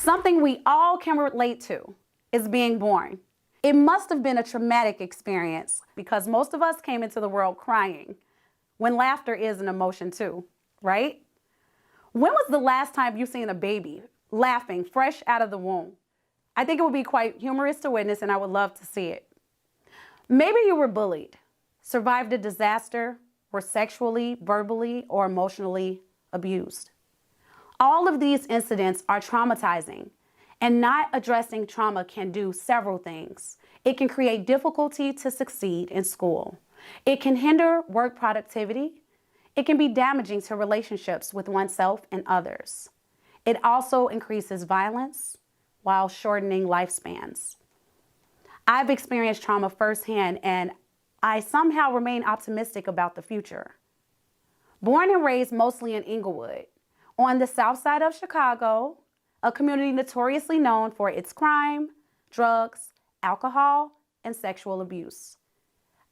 Something we all can relate to is being born. It must have been a traumatic experience because most of us came into the world crying, when laughter is an emotion too, right? When was the last time you seen a baby laughing fresh out of the womb? I think it would be quite humorous to witness, and I would love to see it. Maybe you were bullied, survived a disaster, were sexually, verbally, or emotionally abused. All of these incidents are traumatizing, and not addressing trauma can do several things. It can create difficulty to succeed in school. It can hinder work productivity. It can be damaging to relationships with oneself and others. It also increases violence while shortening lifespans. I've experienced trauma firsthand, and I somehow remain optimistic about the future. Born and raised mostly in Inglewood, on the south side of Chicago, a community notoriously known for its crime, drugs, alcohol, and sexual abuse.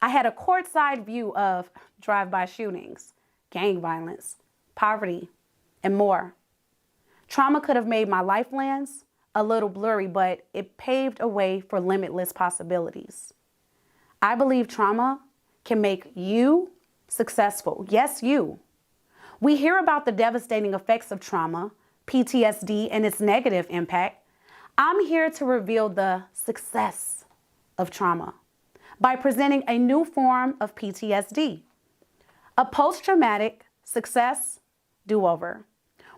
I had a courtside view of drive-by shootings, gang violence, poverty, and more. Trauma could have made my life lens a little blurry, but it paved a way for limitless possibilities. I believe trauma can make you successful. Yes, you. We hear about the devastating effects of trauma, PTSD, and its negative impact. I'm here to reveal the success of trauma by presenting a new form of PTSD, a post-traumatic success do-over,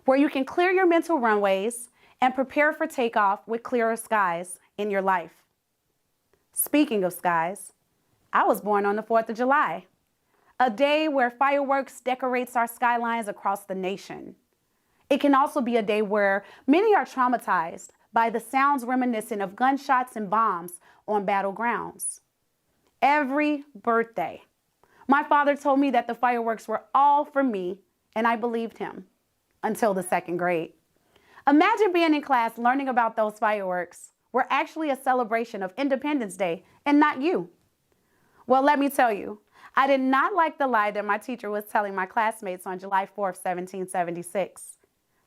where you can clear your mental runways and prepare for takeoff with clearer skies in your life. Speaking of skies, I was born on the 4th of July, a day where fireworks decorates our skylines across the nation. It can also be a day where many are traumatized by the sounds reminiscent of gunshots and bombs on battlegrounds. Every birthday, my father told me that the fireworks were all for me, and I believed him until the 2nd grade. Imagine being in class learning about those fireworks were actually a celebration of Independence Day and not you. Well, let me tell you, I did not like the lie that my teacher was telling my classmates on July 4th, 1776.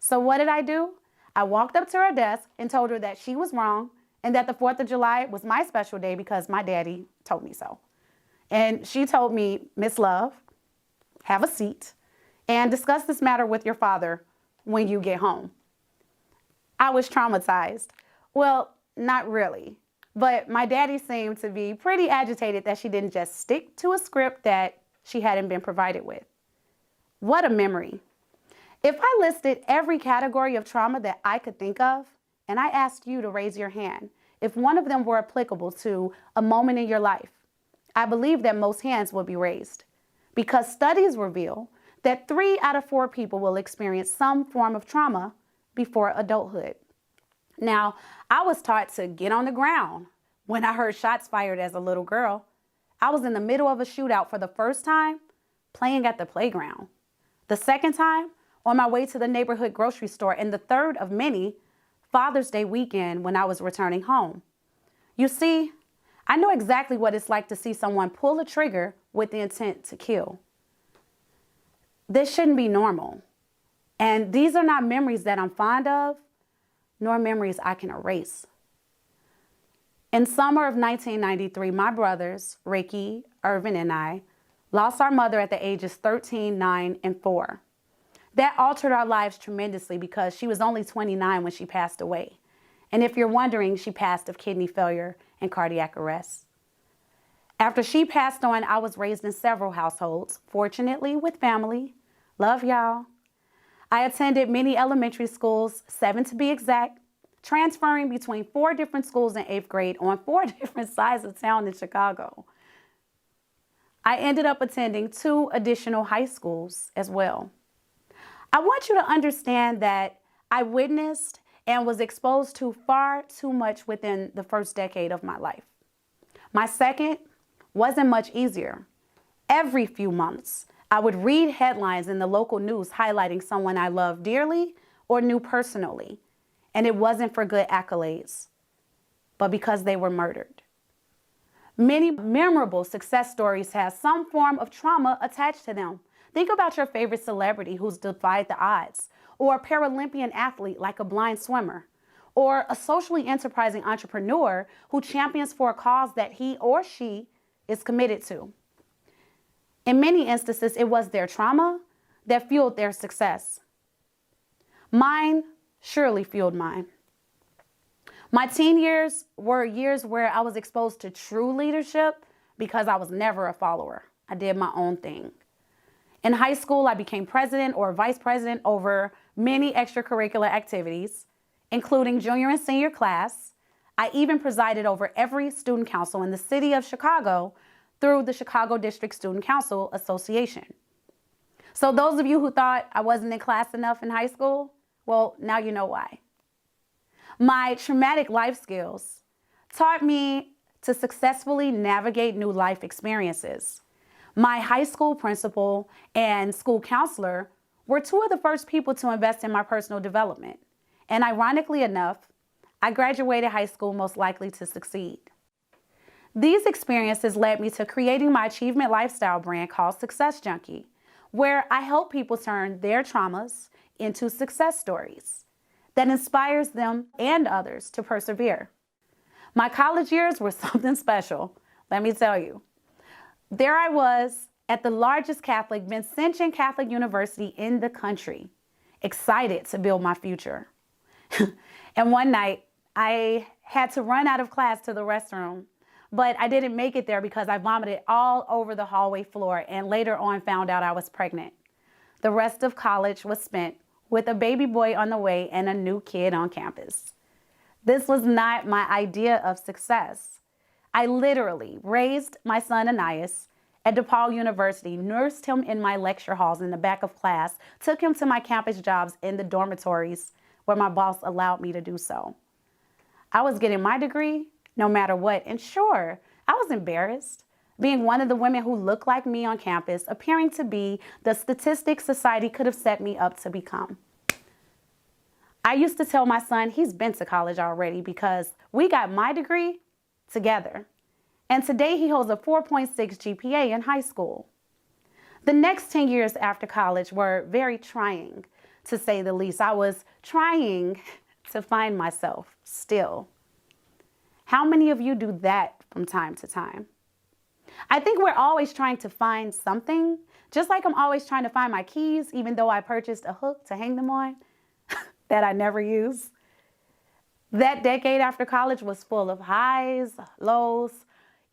So what did I do? I walked up to her desk and told her that she was wrong and that the 4th of July was my special day because my daddy told me so. And she told me, Miss Love, have a seat and discuss this matter with your father when you get home. I was traumatized. Well, not really. But my daddy seemed to be pretty agitated that she didn't just stick to a script that she hadn't been provided with. What a memory. If I listed every category of trauma that I could think of, and I asked you to raise your hand, if one of them were applicable to a moment in your life, I believe that most hands would be raised, because studies reveal that 3 out of 4 people will experience some form of trauma before adulthood. Now, I was taught to get on the ground when I heard shots fired as a little girl. I was in the middle of a shootout for the first time, playing at the playground. The second time, on my way to the neighborhood grocery store, and the third of many, Father's Day weekend when I was returning home. You see, I know exactly what it's like to see someone pull a trigger with the intent to kill. This shouldn't be normal. And these are not memories that I'm fond of, nor memories I can erase. In summer of 1993, my brothers, Ricky, Irvin, and I, lost our mother at the ages 13, 9, and 4. That altered our lives tremendously because she was only 29 when she passed away. And if you're wondering, she passed of kidney failure and cardiac arrest. After she passed on, I was raised in several households, fortunately with family. Love y'all. I attended many elementary schools, 7 to be exact, transferring between 4 different schools in 8th grade on 4 different sides of town in Chicago. I ended up attending 2 additional high schools as well. I want you to understand that I witnessed and was exposed to far too much within the first decade of my life. My second wasn't much easier. Every few months, I would read headlines in the local news highlighting someone I loved dearly or knew personally, and it wasn't for good accolades, but because they were murdered. Many memorable success stories have some form of trauma attached to them. Think about your favorite celebrity who's defied the odds, or a Paralympian athlete like a blind swimmer, or a socially enterprising entrepreneur who champions for a cause that he or she is committed to. In many instances, it was their trauma that fueled their success. Mine surely fueled mine. My teen years were years where I was exposed to true leadership because I was never a follower. I did my own thing. In high school, I became president or vice president over many extracurricular activities, including junior and senior class. I even presided over every student council in the city of Chicago through the Chicago District Student Council Association. So those of you who thought I wasn't in class enough in high school, well, now you know why. My traumatic life skills taught me to successfully navigate new life experiences. My high school principal and school counselor were two of the first people to invest in my personal development. And ironically enough, I graduated high school most likely to succeed. These experiences led me to creating my achievement lifestyle brand called Success Junkie, where I help people turn their traumas into success stories that inspires them and others to persevere. My college years were something special, let me tell you. There I was at the largest Vincentian Catholic university in the country, excited to build my future. And one night, I had to run out of class to the restroom, but I didn't make it there because I vomited all over the hallway floor and later on found out I was pregnant. The rest of college was spent with a baby boy on the way and a new kid on campus. This was not my idea of success. I literally raised my son Ananias at DePaul University, nursed him in my lecture halls in the back of class, took him to my campus jobs in the dormitories where my boss allowed me to do so. I was getting my degree no matter what, and sure, I was embarrassed being one of the women who looked like me on campus, appearing to be the statistics society could have set me up to become. I used to tell my son he's been to college already because we got my degree together. And today he holds a 4.6 GPA in high school. The next 10 years after college were very trying, to say the least. I was trying to find myself still. How many of you do that from time to time? I think we're always trying to find something, just like I'm always trying to find my keys, even though I purchased a hook to hang them on that I never use. That decade after college was full of highs, lows,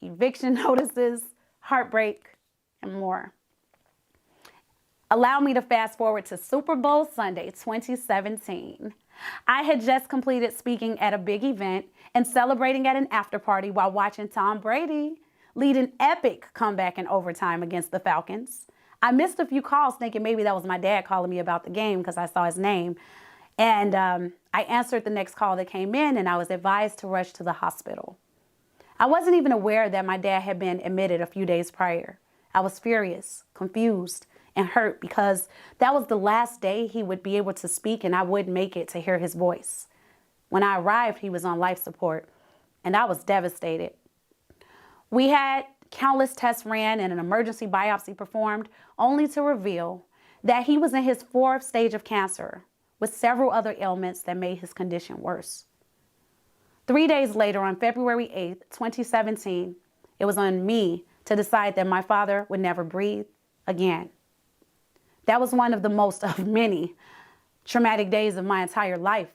eviction notices, heartbreak, and more. Allow me to fast forward to Super Bowl Sunday 2017. I had just completed speaking at a big event and celebrating at an after party while watching Tom Brady lead an epic comeback in overtime against the Falcons. I missed a few calls thinking maybe that was my dad calling me about the game because I saw his name. And I answered the next call that came in and I was advised to rush to the hospital. I wasn't even aware that my dad had been admitted a few days prior. I was furious, confused, and hurt because that was the last day he would be able to speak and I wouldn't make it to hear his voice. When I arrived, he was on life support and I was devastated. We had countless tests ran and an emergency biopsy performed only to reveal that he was in his 4th stage of cancer with several other ailments that made his condition worse. 3 days later, on February 8th, 2017, it was on me to decide that my father would never breathe again. That was one of the most of many traumatic days of my entire life.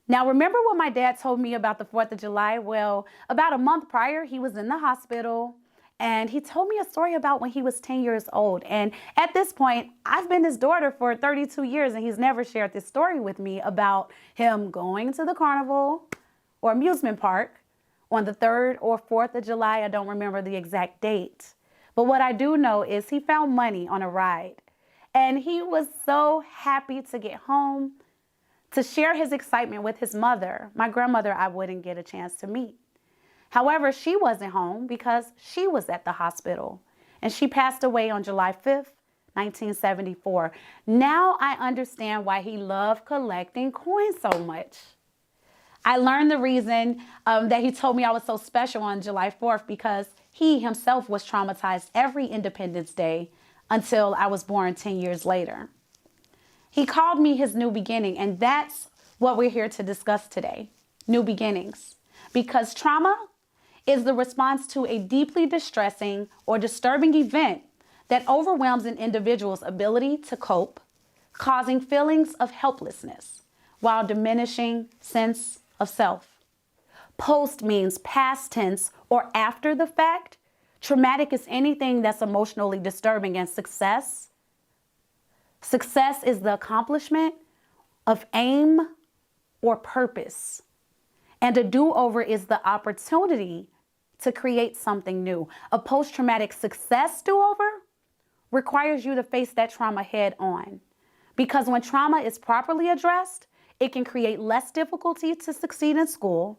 Now, remember what my dad told me about the 4th of July? Well, about a month prior, he was in the hospital and he told me a story about when he was 10 years old. And at this point, I've been his daughter for 32 years and he's never shared this story with me about him going to the carnival or amusement park on the 3rd or 4th of July. I don't remember the exact date. But what I do know is he found money on a ride. And he was so happy to get home, to share his excitement with his mother, my grandmother I wouldn't get a chance to meet. However, she wasn't home because she was at the hospital. And she passed away on July 5th, 1974. Now I understand why he loved collecting coins so much. I learned the reason that he told me I was so special on July 4th because he himself was traumatized every Independence Day until I was born 10 years later. He called me his new beginning, and that's what we're here to discuss today, new beginnings. Because trauma is the response to a deeply distressing or disturbing event that overwhelms an individual's ability to cope, causing feelings of helplessness while diminishing sense of self. Post means past tense or after the fact. Traumatic is anything that's emotionally disturbing, and success is the accomplishment of aim or purpose. And a do-over is the opportunity to create something new. A post-traumatic success do-over requires you to face that trauma head on. Because when trauma is properly addressed, it can create less difficulty to succeed in school.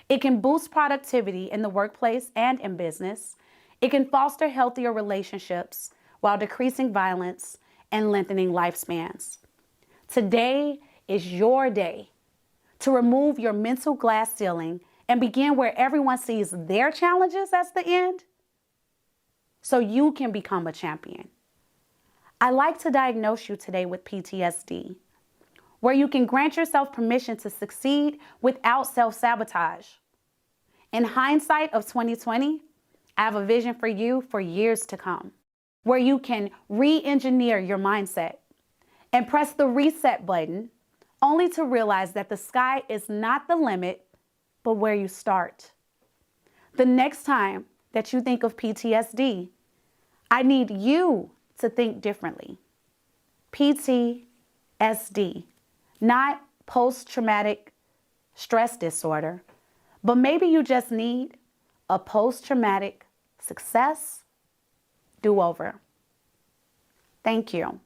It can boost productivity in the workplace and in business. It can foster healthier relationships while decreasing violence and lengthening lifespans. Today is your day to remove your mental glass ceiling and begin where everyone sees their challenges as the end, so you can become a champion. I like to diagnose you today with PTSD, where you can grant yourself permission to succeed without self-sabotage. In hindsight of 2020, I have a vision for you for years to come, where you can re-engineer your mindset and press the reset button, only to realize that the sky is not the limit, but where you start. The next time that you think of PTSD, I need you to think differently. PTSD, not post-traumatic stress disorder, but maybe you just need a post-traumatic success do-over. Thank you.